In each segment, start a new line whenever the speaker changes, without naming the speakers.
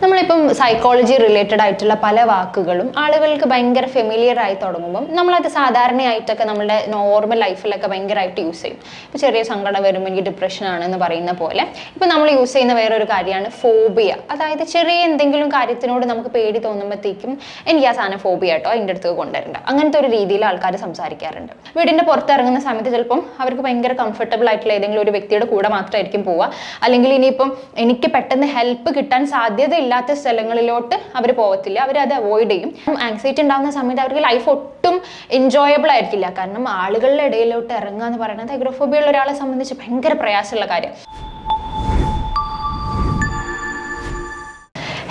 നമ്മളിപ്പം psychology related ആയിട്ടുള്ള പല വാക്കുകളും ആളുകൾക്ക് ഭയങ്കര ഫെമിലിയർ ആയി തുടങ്ങുമ്പം നമ്മളത് സാധാരണയായിട്ടൊക്കെ നമ്മുടെ നോർമൽ ലൈഫിലൊക്കെ ഭയങ്കരമായിട്ട് യൂസ് ചെയ്യും. ഇപ്പോൾ ചെറിയ സങ്കടം വരുമ്പോൾ എനിക്ക് ഡിപ്രഷൻ ആണെന്ന് പറയുന്ന പോലെ ഇപ്പം നമ്മൾ യൂസ് ചെയ്യുന്ന വേറൊരു കാര്യമാണ് ഫോബിയ. അതായത് ചെറിയ എന്തെങ്കിലും കാര്യത്തിനോട് നമുക്ക് പേടി തോന്നുമ്പോഴത്തേക്കും എനിക്ക് ആ സാധനം ഫോബിയ കേട്ടോ അതിൻ്റെ അടുത്ത് കൊണ്ടുവരണ്ട, അങ്ങനത്തെ ഒരു രീതിയിൽ ആൾക്കാർ സംസാരിക്കാറുണ്ട്. വീടിൻ്റെ പുറത്തിറങ്ങുന്ന സമയത്ത് ചിലപ്പം അവർക്ക് ഭയങ്കര കംഫർട്ടബിൾ ആയിട്ടുള്ള ഏതെങ്കിലും ഒരു വ്യക്തിയുടെ കൂടെ മാത്രമായിരിക്കും പോവുക, അല്ലെങ്കിൽ ഇനിയിപ്പം എനിക്ക് പെട്ടെന്ന് ഹെൽപ്പ് കിട്ടാൻ സാധ്യതയില്ലാത്ത സ്ഥലങ്ങളിലോട്ട് അവർ പോകത്തില്ല, അവരത് അവോയ്ഡ് ചെയ്യും. ആങ്സൈറ്റി ഉണ്ടാകുന്ന സമയത്ത് അവർക്ക് ലൈഫ് ഒട്ടും എൻജോയബിൾ ആയിരിക്കില്ല. കാരണം ആളുകളുടെ ഇടയിലോട്ട് ഇറങ്ങുക എന്ന് പറയുന്നത് അഗ്രോഫോബിയ ഉള്ള ഒരാളെ സംബന്ധിച്ച് ഭയങ്കര പ്രയാസമുള്ള കാര്യം.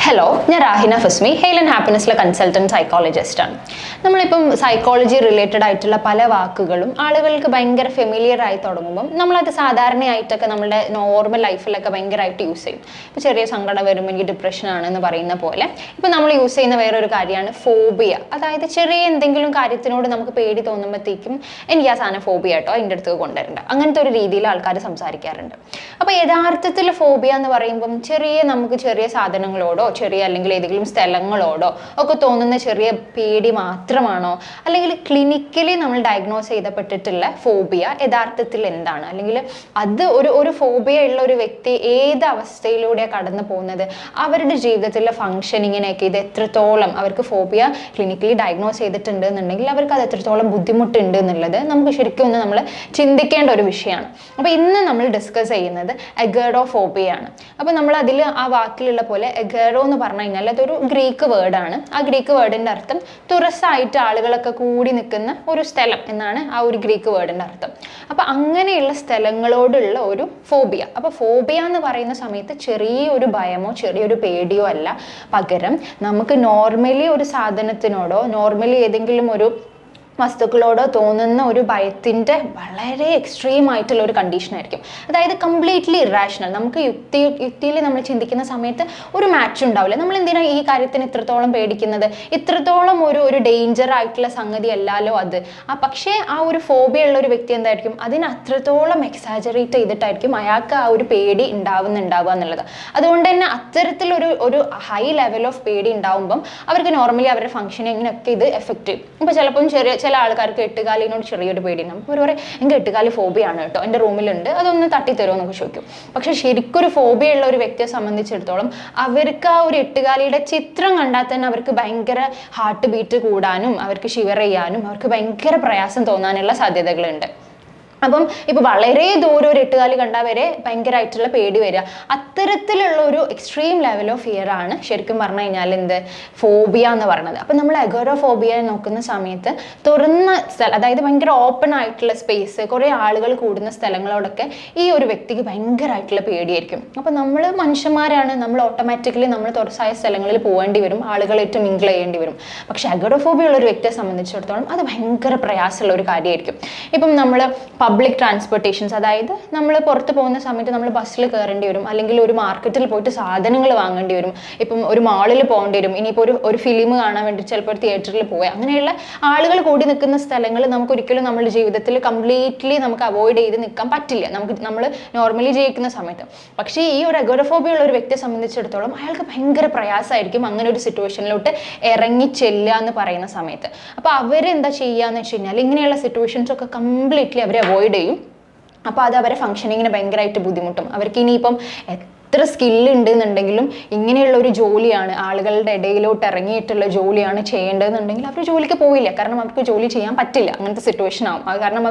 ഹലോ, ഞാൻ രാഹിന ഫസ്മി, ഹെയിൽ ആൻഡ് ഹാപ്പിനെസ്സിലെ കൺസൾട്ടൻറ്റ് സൈക്കോളജിസ്റ്റ് ആണ്. നമ്മളിപ്പം സൈക്കോളജി റിലേറ്റഡ് ആയിട്ടുള്ള പല വാക്കുകളും ആളുകൾക്ക് ഭയങ്കര ഫെമിലിയർ ആയി തുടങ്ങുമ്പം നമ്മളത് സാധാരണയായിട്ടൊക്കെ നമ്മുടെ നോർമൽ ലൈഫിലൊക്കെ ഭയങ്കരമായിട്ട് യൂസ് ചെയ്യും. ഇപ്പോൾ ചെറിയ സങ്കടം വരുമ്പോൾ എനിക്ക് ഡിപ്രഷൻ ആണെന്ന് പറയുന്ന പോലെ ഇപ്പം നമ്മൾ യൂസ് ചെയ്യുന്ന വേറൊരു കാര്യമാണ് ഫോബിയ. അതായത് ചെറിയ എന്തെങ്കിലും കാര്യത്തിനോട് നമുക്ക് പേടി തോന്നുമ്പോഴത്തേക്കും എനിക്ക് ആ സാധനം ഫോബിയ കേട്ടോ അതിൻ്റെ അടുത്ത് കൊണ്ടുവരണ്ട, അങ്ങനത്തെ ഒരു രീതിയിൽ ആൾക്കാർ സംസാരിക്കാറുണ്ട്. അപ്പോൾ യഥാർത്ഥത്തിൽ ഫോബിയ എന്ന് പറയുമ്പം നമുക്ക് ചെറിയ സാധനങ്ങളോടോ ചെറിയ അല്ലെങ്കിൽ ഏതെങ്കിലും സ്ഥലങ്ങളോടോ ഒക്കെ തോന്നുന്ന ചെറിയ പേടി മാത്രമാണോ, അല്ലെങ്കിൽ ക്ലിനിക്കലി നമ്മൾ ഡയഗ്നോസ് ചെയ്യപ്പെട്ടിട്ടുള്ള ഫോബിയ യഥാർത്ഥത്തിൽ എന്താണ്, അല്ലെങ്കിൽ അത് ഒരു ഫോബിയ ഉള്ള ഒരു വ്യക്തി ഏത് അവസ്ഥയിലൂടെയാണ് കടന്നു പോകുന്നത്, അവരുടെ ജീവിതത്തിലെ ഫങ്ഷനിങ്ങിനെയൊക്കെ ഇത് എത്രത്തോളം അവർക്ക് ഫോബിയ ക്ലിനിക്കലി ഡയഗ്നോസ് ചെയ്തിട്ടുണ്ട് എന്നുണ്ടെങ്കിൽ അവർക്ക് അത് എത്രത്തോളം ബുദ്ധിമുട്ടുണ്ട് എന്നുള്ളത് നമുക്ക് ശരിക്കും ഒന്ന് നമ്മൾ ചിന്തിക്കേണ്ട ഒരു വിഷയമാണ്. അപ്പോൾ ഇന്ന് നമ്മൾ ഡിസ്കസ് ചെയ്യുന്നത് അഗോറോഫോബിയ ആണ്. അപ്പോൾ നമ്മൾ അതിൽ ആ വാക്കിലുള്ള പോലെ അഗോറോ എന്ന് പറഞ്ഞു കഴിഞ്ഞാൽ അതൊരു ഗ്രീക്ക് വേർഡാണ്. ആ ഗ്രീക്ക് വേർഡിൻ്റെ അർത്ഥം തുറസായിട്ട് ആളുകളൊക്കെ കൂടി നിൽക്കുന്ന ഒരു സ്ഥലം എന്നാണ് ആ ഒരു ഗ്രീക്ക് വേർഡിൻ്റെ അർത്ഥം. അപ്പോൾ അങ്ങനെയുള്ള സ്ഥലങ്ങളോടുള്ള ഒരു ഫോബിയ. അപ്പോൾ ഫോബിയ എന്ന് പറയുന്ന സമയത്ത് ചെറിയൊരു ഭയമോ ചെറിയൊരു പേടിയോ അല്ല, പകരം നമുക്ക് നോർമലി ഒരു സാധനത്തിനോടോ നോർമലി ഏതെങ്കിലും ഒരു വസ്തുക്കളോടോ തോന്നുന്ന ഒരു ഭയത്തിൻ്റെ വളരെ എക്സ്ട്രീം ആയിട്ടുള്ള ഒരു കണ്ടീഷനായിരിക്കും. അതായത് കംപ്ലീറ്റ്ലി ഇറാഷണൽ. നമുക്ക് യുക്തിയിൽ നമ്മൾ ചിന്തിക്കുന്ന സമയത്ത് ഒരു മാച്ച് ഉണ്ടാവില്ല. നമ്മൾ എന്തിനാണ് ഈ കാര്യത്തിന് ഇത്രത്തോളം പേടിക്കുന്നത്, ഇത്രത്തോളം ഒരു ഡേഞ്ചർ ആയിട്ടുള്ള സംഗതി അല്ലല്ലോ അത്. പക്ഷേ ആ ഒരു ഫോബിയ ഉള്ള ഒരു വ്യക്തി എന്തായിരിക്കും, അതിന് അത്രത്തോളം എക്സാജറേറ്റ് ചെയ്തിട്ടായിരിക്കും അയാൾക്ക് ആ ഒരു പേടി ഉണ്ടാവുക എന്നുള്ളത്. അതുകൊണ്ട് തന്നെ അത്തരത്തിലൊരു ഹൈ ലെവൽ ഓഫ് പേടി ഉണ്ടാവുമ്പം അവർക്ക് നോർമലി അവരുടെ ഫംഗ്ഷനിങ്ങിനൊക്കെ ഇത് എഫക്റ്റ് ചെയ്യും. ഇപ്പോൾ ചിലപ്പം ചില ആൾക്കാർക്ക് എട്ടുകാലിനോട് ചെറിയൊരു പേടിയുണ്ടാവും. അപ്പോൾ പറയും എനിക്ക് എട്ടുകാലി ഫോബിയാണ് കേട്ടോ, എൻ്റെ റൂമിലുണ്ട്, അതൊന്ന് തട്ടിത്തരുമോ എന്നൊക്കെ ചോദിക്കും. പക്ഷെ ശരിക്കും ഒരു ഫോബിയ ഉള്ള ഒരു വ്യക്തിയെ സംബന്ധിച്ചിടത്തോളം അവർക്ക് ആ ഒരു എട്ടുകാലിയുടെ ചിത്രം കണ്ടാൽ തന്നെ അവർക്ക് ഭയങ്കര ഹാർട്ട് ബീറ്റ് കൂടാനും അവർക്ക് ഷിവർ ചെയ്യാനും അവർക്ക് ഭയങ്കര പ്രയാസം തോന്നാനുള്ള സാധ്യതകളുണ്ട്. അപ്പം ഇപ്പോൾ വളരെ ദൂരം ഒരു എട്ടുകാലി കണ്ടാൽ വരെ ഭയങ്കരമായിട്ടുള്ള പേടി വരിക, അത്തരത്തിലുള്ള ഒരു എക്സ്ട്രീം ലെവൽ ഓഫ് ഫിയർ ആണ് ശരിക്കും പറഞ്ഞു കഴിഞ്ഞാൽ ഫോബിയ എന്ന് പറയുന്നത്. അപ്പം നമ്മൾ അഗോറോഫോബിയ നോക്കുന്ന സമയത്ത് തുറന്ന സ്ഥലം, അതായത് ഭയങ്കര ഓപ്പൺ ആയിട്ടുള്ള സ്പേസ്, കുറേ ആളുകൾ കൂടുന്ന സ്ഥലങ്ങളോടൊക്കെ ഈ ഒരു വ്യക്തിക്ക് ഭയങ്കരമായിട്ടുള്ള പേടിയായിരിക്കും. അപ്പം നമ്മൾ മനുഷ്യന്മാരാണ്, നമ്മൾ ഓട്ടോമാറ്റിക്കലി നമ്മൾ തുറസായ സ്ഥലങ്ങളിൽ പോകേണ്ടി വരും, ആളുകളായിട്ട് മിങ്കിൾ ചെയ്യേണ്ടി വരും. പക്ഷേ അഗോറോഫോബിയ ഉള്ള ഒരു വ്യക്തിയെ സംബന്ധിച്ചിടത്തോളം അത് ഭയങ്കര പ്രയാസമുള്ള ഒരു കാര്യമായിരിക്കും. ഇപ്പം നമ്മൾ പബ്ലിക് ട്രാൻസ്പോർട്ടേഷൻസ്, അതായത് നമ്മൾ പുറത്ത് പോകുന്ന സമയത്ത് നമ്മൾ ബസ്സിൽ കയറേണ്ടി വരും, അല്ലെങ്കിൽ ഒരു മാർക്കറ്റിൽ പോയിട്ട് സാധനങ്ങൾ വാങ്ങേണ്ടി വരും, ഇപ്പം ഒരു മാളിൽ പോകേണ്ടി വരും, ഇനിയിപ്പോൾ ഒരു ഫിലിം കാണാൻ വേണ്ടി ചിലപ്പോൾ ഒരു തിയേറ്ററിൽ പോവുക, അങ്ങനെയുള്ള ആളുകൾ കൂടി നിൽക്കുന്ന സ്ഥലങ്ങൾ നമുക്ക് ഒരിക്കലും നമ്മുടെ ജീവിതത്തിൽ കംപ്ലീറ്റ്ലി നമുക്ക് അവോയ്ഡ് ചെയ്ത് നിൽക്കാൻ പറ്റില്ല നമ്മൾ നോർമലി ജീവിക്കുന്ന സമയത്ത്. പക്ഷേ ഈ ഒരു അഗോറോഫോബിയ ഉള്ള ഒരു വ്യക്തിയെ സംബന്ധിച്ചിടത്തോളം അയാൾക്ക് ഭയങ്കര പ്രയാസമായിരിക്കും അങ്ങനെ ഒരു സിറ്റുവേഷനിലോട്ട് ഇറങ്ങി ചെല്ലുക എന്ന് പറയുന്ന സമയത്ത്. അപ്പോൾ അവരെന്താ ചെയ്യുക എന്ന് വെച്ച് കഴിഞ്ഞാൽ ഇങ്ങനെയുള്ള സിറ്റുവേഷൻസ് ഒക്കെ കംപ്ലീറ്റ്ലി അവരെ അവോയ്ഡ് ചെയ്യും. അപ്പോൾ അത് അവരെ ഫംഗ്ഷനിങ്ങിന് ഭയങ്കരമായിട്ട് ബുദ്ധിമുട്ടും. അവർക്ക് ഇനിയിപ്പം എത്ര സ്കില്ല് ഉണ്ട് എന്നുണ്ടെങ്കിലും ഇങ്ങനെയുള്ള ഒരു ജോലിയാണ്, ആളുകളുടെ ഇടയിലോട്ട് ഇറങ്ങിയിട്ടുള്ള ജോലിയാണ് ചെയ്യേണ്ടതെന്നുണ്ടെങ്കിൽ അവർ ജോലിക്ക് പോയില്ല. കാരണം അവർക്ക് ജോലി ചെയ്യാൻ പറ്റില്ല, അങ്ങനത്തെ സിറ്റുവേഷൻ ആവും. അത് കാരണം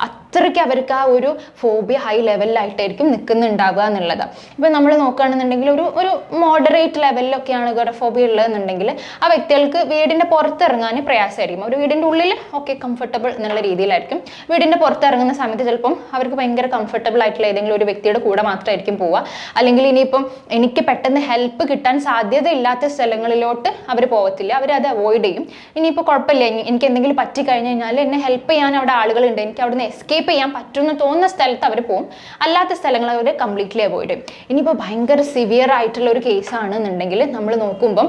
അത്രയ്ക്ക് അവർക്ക് ആ ഒരു ഫോബിയ ഹൈ ലെവലിലായിട്ടായിരിക്കും നിൽക്കുന്നുണ്ടാവുക എന്നുള്ളത്. ഇപ്പം നമ്മൾ നോക്കുകയാണെന്നുണ്ടെങ്കിൽ ഒരു മോഡറേറ്റ് ലെവലിലൊക്കെയാണ് അഗോറോഫോബിയ ഉള്ളതെന്നുണ്ടെങ്കിൽ ആ വ്യക്തികൾക്ക് വീടിൻ്റെ പുറത്തിറങ്ങാൻ പ്രയാസമായിരിക്കും. അവർ വീടിൻ്റെ ഉള്ളിൽ ഓക്കെ കംഫർട്ടബിൾ എന്നുള്ള രീതിയിലായിരിക്കും. വീടിൻ്റെ പുറത്തിറങ്ങുന്ന സമയത്ത് ചിലപ്പം അവർക്ക് ഭയങ്കര കംഫർട്ടബിൾ ആയിട്ടുള്ള ഏതെങ്കിലും ഒരു വ്യക്തിയുടെ കൂടെ മാത്രമായിരിക്കും പോവുക, അല്ലെങ്കിൽ ഇനിയിപ്പം എനിക്ക് പെട്ടെന്ന് ഹെൽപ്പ് കിട്ടാൻ സാധ്യതയില്ലാത്ത സ്ഥലങ്ങളിലോട്ട് അവർ പോകത്തില്ല, അവരത് അവോയ്ഡ് ചെയ്യും. ഇനിയിപ്പോൾ കുഴപ്പമില്ല, എനിക്ക് എന്തെങ്കിലും പറ്റിക്കഴിഞ്ഞ് കഴിഞ്ഞാൽ എന്നെ ഹെൽപ്പ് ചെയ്യാൻ അവിടെ ആളുകളുണ്ട്, എനിക്ക് അവിടെ നിന്ന് എസ്കേപ്പ് ചെയ്യാൻ പറ്റുമെന്ന് തോന്നുന്ന സ്ഥലത്ത് അവർ പോകും, അല്ലാത്ത സ്ഥലങ്ങൾ അവർ കംപ്ലീറ്റ്ലി അവോയ്ഡ് ചെയ്യും. ഇനിയിപ്പോൾ ഭയങ്കര സിവിയർ ആയിട്ടുള്ള ഒരു കേസാണെന്നുണ്ടെങ്കിൽ നമ്മൾ നോക്കുമ്പം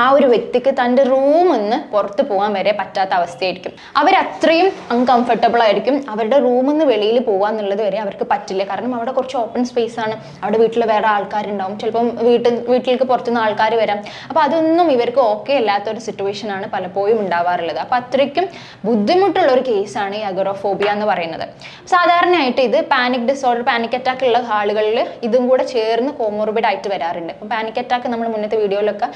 ആ ഒരു വ്യക്തിക്ക് തൻ്റെ റൂമിൽ നിന്ന് പുറത്ത് പോകാൻ വരെ പറ്റാത്ത അവസ്ഥയായിരിക്കും. അവരത്രയും അൺകംഫർട്ടബിൾ ആയിരിക്കും. അവരുടെ റൂമിൽ നിന്ന് വെളിയിൽ പോകാന്നുള്ളത് വരെ അവർക്ക് പറ്റില്ല. കാരണം അവിടെ കുറച്ച് ഓപ്പൺ സ്പേസ് ആണ്, അവിടെ വീട്ടിൽ വേറെ ആൾക്കാരുണ്ടാവും, ചിലപ്പം വീട്ടിലേക്ക് പുറത്തുനിന്ന് ആൾക്കാർ വരാം. അപ്പോൾ അതൊന്നും ഇവർക്ക് ഓക്കെ അല്ലാത്തൊരു സിറ്റുവേഷൻ ആണ് പലപ്പോഴും ഉണ്ടാവാറുള്ളത്. അപ്പോൾ അത്രയ്ക്കും ബുദ്ധിമുട്ടുള്ള ഒരു കേസാണ് ഈ അഗോറോഫോബിയ എന്ന് പറയുന്നത്. സാധാരണയായിട്ട് ഇത് പാനിക് ഡിസോർഡർ, പാനിക് അറ്റാക്ക് ഉള്ള ആളുകളിൽ ഇതും കൂടെ ചേർന്ന് കോമോർബിഡ് ആയിട്ട് വരാറുണ്ട്. അപ്പം പാനിക് അറ്റാക്ക് നമ്മൾ മുന്നത്തെ വീഡിയോയിലൊക്കെ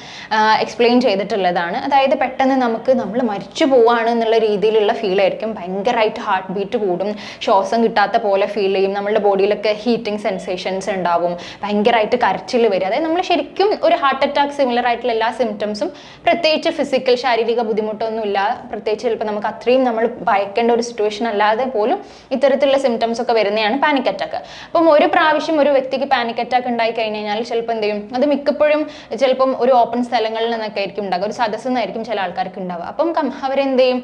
എക്സ്പ്ലെയിൻ ചെയ്തിട്ടുള്ളതാണ്. അതായത് പെട്ടെന്ന് നമ്മൾ മരിച്ചു പോവാണ് എന്നുള്ള രീതിയിലുള്ള ഫീൽ ആയിരിക്കും. ഭയങ്കരമായിട്ട് ഹാർട്ട് ബീറ്റ് കൂടും, ശ്വാസം കിട്ടാത്ത പോലെ ഫീൽ ചെയ്യും, നമ്മളുടെ ബോഡിയിലൊക്കെ ഹീറ്റിംഗ് സെൻസേഷൻസ് ഉണ്ടാവും, ഭയങ്കരമായിട്ട് കരച്ചിൽ വരും. അതായത് നമ്മൾ ശരിക്കും ഒരു ഹാർട്ട് അറ്റാക്ക് സിമിലർ ആയിട്ടുള്ള എല്ലാ സിംറ്റംസും, പ്രത്യേകിച്ച് ഫിസിക്കൽ ശാരീരിക ബുദ്ധിമുട്ടൊന്നും ഇല്ല, പ്രത്യേകിച്ച് ചിലപ്പോൾ നമുക്ക് അത്രയും നമ്മൾ ഭയക്കേണ്ട ഒരു സിറ്റുവേഷൻ അല്ലാതെ പോലും ഇത്തരത്തിലുള്ള സിംറ്റംസ് ഒക്കെ വരുന്നതാണ് പാനിക് അറ്റാക്ക്. അപ്പം ഒരു പ്രാവശ്യം ഒരു വ്യക്തിക്ക് പാനിക് അറ്റാക്ക് ഉണ്ടായി കഴിഞ്ഞാൽ ചിലപ്പോൾ എന്ത് ചെയ്യും, അത് മിക്കപ്പോഴും ചിലപ്പം ഒരു ഓപ്പൺ സ്ഥലങ്ങളിൽ നിന്നൊക്കെ ആയിരിക്കും ഉണ്ടാകുക, ഒരു സദസ്സിൽ നിന്നായിരിക്കും ചില ആൾക്കാർക്ക് ഉണ്ടാവുക. അപ്പം അവരെന്ത് ചെയ്യും,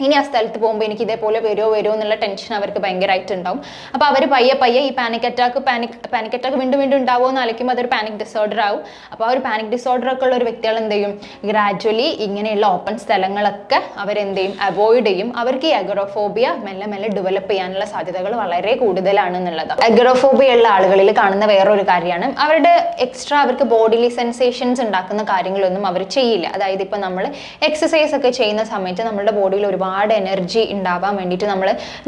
ഇനി ആ സ്ഥലത്ത് പോകുമ്പോൾ എനിക്ക് ഇതേപോലെ വരുമോ എന്നുള്ള ടെൻഷൻ അവർക്ക് ഭയങ്കരമായിട്ട് ഉണ്ടാവും. അപ്പോൾ അവർ പയ്യെ ഈ പാനിക് അറ്റാക്ക് വീണ്ടും ഉണ്ടാവുമോ എന്ന് ആലോചിക്കുമ്പോൾ അതൊരു പാനിക് ഡിസോർഡർ ആവും. അപ്പോൾ ആ ഒരു പാനിക് ഡിസോർഡർ ഒക്കെ ഉള്ള ഒരു വ്യക്തികൾ എന്ത് ചെയ്യും, ഗ്രാജ്വലി ഇങ്ങനെയുള്ള ഓപ്പൺ സ്ഥലങ്ങളൊക്കെ അവരെന്ത് ചെയ്യും, അവോയ്ഡ് ചെയ്യും. അവർക്ക് ഈ അഗോറോഫോബിയ മെല്ലെ ഡെവലപ്പ് ചെയ്യാനുള്ള സാധ്യതകൾ വളരെ കൂടുതലാണ് എന്നുള്ളത്. അഗോറോഫോബിയ ഉള്ള ആളുകളിൽ കാണുന്ന വേറൊരു കാര്യമാണ് അവരുടെ എക്സ്ട്രാ അവർക്ക് ബോഡിലി സെൻസേഷൻസ് ഉണ്ടാക്കുന്ന കാര്യങ്ങളൊന്നും അവർ ചെയ്യില്ല. അതായത് ഇപ്പം നമ്മൾ എക്സസൈസ് ഒക്കെ ചെയ്യുന്ന സമയത്ത് നമ്മുടെ ബോഡിയിൽ ഒരുപാട് എനർജി ഉണ്ടാവാൻ വേണ്ടിയിട്ട്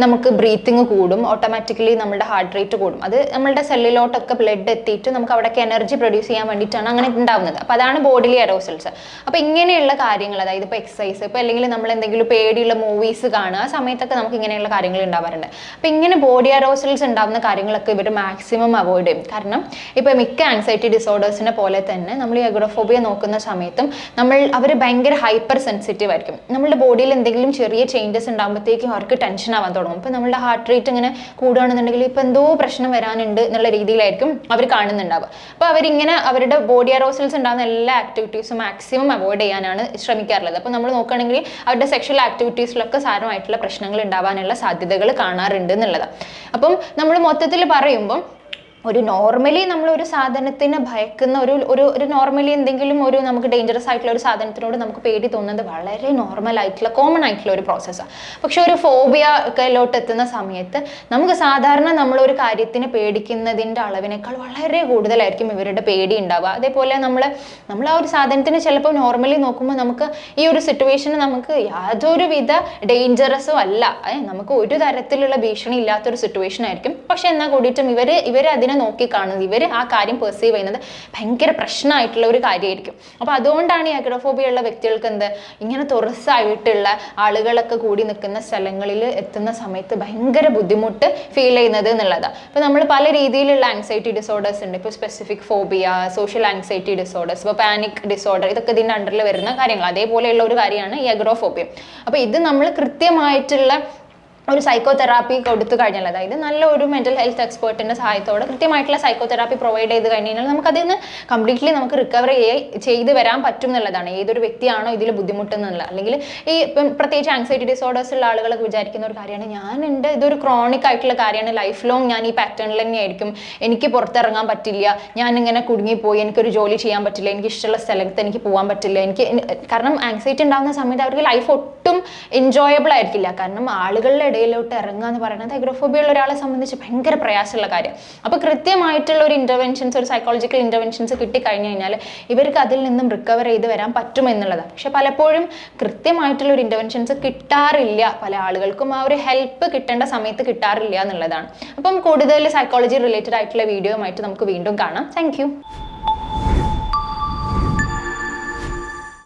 നമുക്ക് ബ്രീത്തിങ് കൂടും, ഓട്ടോമാറ്റിക്കലി നമ്മുടെ ഹാർട്ട് റേറ്റ് കൂടും. അത് നമ്മളുടെ സെല്ലിലോട്ടൊക്കെ ബ്ലഡ് എത്തിയിട്ട് നമുക്ക് അവിടേക്ക് എനർജി പ്രൊഡ്യൂസ് ചെയ്യാൻ വേണ്ടിയിട്ടാണ് അങ്ങനെ ഉണ്ടാവുന്നത്. അപ്പോൾ അതാണ് ബോഡിലി അറോസൽസ്. അപ്പോൾ ഇങ്ങനെയുള്ള കാര്യങ്ങൾ, അതായത് ഇപ്പോൾ എക്സസൈസ്, ഇപ്പോൾ അല്ലെങ്കിൽ നമ്മൾ എന്തെങ്കിലും പേടിയുള്ള മൂവീസ് കാണുക, ആ സമയത്തൊക്കെ നമുക്ക് ഇങ്ങനെയുള്ള കാര്യങ്ങൾ ഉണ്ടാവാറുണ്ട്. അപ്പോൾ ഇങ്ങനെ ബോഡി അറോസൽസ് ഉണ്ടാവുന്ന കാര്യങ്ങളൊക്കെ ഇവർ മാക്സിമം അവോയ്ഡ് ചെയ്യും. കാരണം ഇപ്പോൾ മിക്ക ആൻസൈറ്റി ഡിസോർഡേഴ്സിനെ പോലെ തന്നെ നമ്മൾ ഈ അഗോറോഫോബിയ നോക്കുന്ന സമയത്തും അവർ ഭയങ്കര ഹൈപ്പർ സെൻസിറ്റീവ് ആയിരിക്കും. നമ്മുടെ ബോഡിയിൽ എന്തെങ്കിലും ചെറിയ ചേഞ്ചസ് ഉണ്ടാകുമ്പോഴത്തേക്കും അവർക്ക് ടെൻഷൻ ആവാൻ തുടങ്ങും. ഇപ്പോൾ നമ്മുടെ ഹാർട്ട് റേറ്റ് ഇങ്ങനെ കൂടുകയാണെന്നുണ്ടെങ്കിൽ ഇപ്പോൾ എന്തോ പ്രശ്നം വരാനുണ്ട് എന്നുള്ള രീതിയിലായിരിക്കും അവർ കാണുന്നുണ്ടാവുക. അപ്പോൾ അവരിങ്ങനെ അവരുടെ ബോഡി അറോസൽസ് ഉണ്ടാകുന്ന എല്ലാ ആക്ടിവിറ്റീസും മാക്സിമം അവോയ്ഡ് ചെയ്യാനാണ് ശ്രമിക്കാറുള്ളത്. അപ്പോൾ നമ്മൾ നോക്കുകയാണെങ്കിൽ അവരുടെ സെക്ഷൽ ആക്ടിവിറ്റീസിലൊക്കെ സാരമായിട്ടുള്ള പ്രശ്നങ്ങൾ ഉണ്ടാവാനുള്ള സാധ്യതകൾ കാണാറുണ്ട് എന്നുള്ളതാണ്. അപ്പം നമ്മൾ മൊത്തത്തിൽ പറയുമ്പോൾ ഒരു നോർമലി നമ്മളൊരു സാധനത്തിനെ ഭയക്കുന്ന ഒരു നോർമലി എന്തെങ്കിലും ഒരു നമുക്ക് ഡേഞ്ചറസ് ആയിട്ടുള്ള ഒരു സാധനത്തിനോട് നമുക്ക് പേടി തോന്നുന്നത് വളരെ നോർമൽ ആയിട്ടുള്ള കോമൺ ആയിട്ടുള്ള ഒരു പ്രോസസ്സാണ്. പക്ഷെ ഒരു ഫോബിയ ഒക്കെലോട്ട് എത്തുന്ന സമയത്ത് നമുക്ക് സാധാരണ നമ്മളൊരു കാര്യത്തിന് പേടിക്കുന്നതിൻ്റെ അളവിനേക്കാൾ വളരെ കൂടുതലായിരിക്കും ഇവരുടെ പേടി ഉണ്ടാവുക. അതേപോലെ നമ്മൾ ആ ഒരു സാധനത്തിന് ചിലപ്പോൾ നോർമലി നോക്കുമ്പോൾ നമുക്ക് ഈ ഒരു സിറ്റുവേഷന് നമുക്ക് യാതൊരുവിധ ഡേഞ്ചറസും അല്ല, നമുക്ക് ഒരു തരത്തിലുള്ള ഭീഷണി ഇല്ലാത്തൊരു സിറ്റുവേഷൻ ആയിരിക്കും. പക്ഷെ എന്നാൽ കൂടിയിട്ടും ഇവർ അതിനെ നോക്കി കാണുന്നത്, ഇവർ ആ കാര്യം പെർസീവ് ചെയ്യുന്നത് ഭയങ്കര പ്രശ്നമായിട്ടുള്ള ഒരു കാര്യമായിരിക്കും. അപ്പോൾ അതുകൊണ്ടാണ് ഈ അഗോറോഫോബിയ ഉള്ള വ്യക്തികൾക്ക് ഇങ്ങനെ തുറസായിട്ടുള്ള ആളുകളൊക്കെ കൂടി നിൽക്കുന്ന സ്ഥലങ്ങളിൽ എത്തുന്ന സമയത്ത് ഭയങ്കര ബുദ്ധിമുട്ട് ഫീൽ ചെയ്യുന്നത് എന്നുള്ളതാണ്. അപ്പോൾ നമ്മൾ പല രീതിയിലുള്ള ആൻസൈറ്റി ഡിസോർഡേഴ്സ് ഉണ്ട്. ഇപ്പോൾ specific phobia, social anxiety disorders, ഇപ്പോൾ പാനിക് ഡിസോർഡർ, ഇതൊക്കെ ഇതിൻ്റെ അണ്ടറിൽ വരുന്ന കാര്യങ്ങൾ. അതേപോലെയുള്ള ഒരു കാര്യമാണ് ഈ അഗോറോഫോബിയ. അപ്പോൾ ഇത് നമ്മൾ കൃത്യമായിട്ടുള്ള ഒരു സൈക്കോതെറാപ്പി കൊടുത്തു കഴിഞ്ഞാൽ, അതായത് നല്ല ഒരു മെൻ്റൽ ഹെൽത്ത് എക്സ്പേർട്ടിൻ്റെ സഹായത്തോടെ കൃത്യമായിട്ടുള്ള സൈക്കോതെറാപ്പി പ്രൊവൈഡ് ചെയ്ത് കഴിഞ്ഞാൽ നമുക്കതിൽ നിന്ന് കംപ്ലീറ്റ്ലി നമുക്ക് റിക്കവർ ചെയ്ത് വരാൻ പറ്റും എന്നുള്ളതാണ്. ഏതൊരു വ്യക്തിയാണോ ഇതിൽ ബുദ്ധിമുട്ടുന്നുള്ള, അല്ലെങ്കിൽ ഈ പ്രത്യേകിച്ച് ആൻസൈറ്റി ഡിസോർഡേഴ്സ് ഉള്ള ആളുകളൊക്കെ വിചാരിക്കുന്ന ഒരു കാര്യമാണ്, ഇതൊരു ക്രോണിക് ആയിട്ടുള്ള കാര്യമാണ്, ലൈഫ് ലോങ് ഞാൻ ഈ പാറ്റേണിൽ തന്നെയായിരിക്കും, എനിക്ക് പുറത്തിറങ്ങാൻ പറ്റില്ല, ഞാനിങ്ങനെ കുടുങ്ങിപ്പോയി, എനിക്കൊരു ജോലി ചെയ്യാൻ പറ്റില്ല, എനിക്ക് ഇഷ്ടമുള്ള സ്ഥലത്ത് എനിക്ക് പോകാൻ പറ്റില്ല, കാരണം ആൻസൈറ്റി ഉണ്ടാകുന്ന സമയത്ത് അവർക്ക് ലൈഫ് ഒട്ടും എൻജോയബിൾ ആയിരിക്കില്ല. കാരണം ആളുകളുടെ ഇടയിലോട്ട് ഇറങ്ങുക എന്ന് പറയുന്നത് അഗോറോഫോബിയ ഉള്ള ഒരാളെ സംബന്ധിച്ച് ഭയങ്കര പ്രയാസമുള്ള കാര്യം. അപ്പോൾ കൃത്യമായിട്ടുള്ള ഒരു ഇൻ്റർവെൻഷൻസ്, ഒരു സൈക്കോളജിക്കൽ ഇൻ്റർവെൻഷൻസ് കിട്ടിക്കഴിഞ്ഞ് കഴിഞ്ഞാൽ ഇവർക്ക് അതിൽ നിന്നും റിക്കവർ ചെയ്ത് വരാൻ പറ്റുമെന്നുള്ളതാണ്. പക്ഷെ പലപ്പോഴും കൃത്യമായിട്ടുള്ള ഒരു ഇൻ്റർവെൻഷൻസ് കിട്ടാറില്ല, പല ആളുകൾക്കും ആ ഒരു ഹെൽപ്പ് കിട്ടേണ്ട സമയത്ത് കിട്ടാറില്ല എന്നുള്ളതാണ്. അപ്പം കൂടുതൽ സൈക്കോളജി റിലേറ്റഡ് ആയിട്ടുള്ള വീഡിയോ ആയിട്ട് നമുക്ക് വീണ്ടും കാണാം. താങ്ക്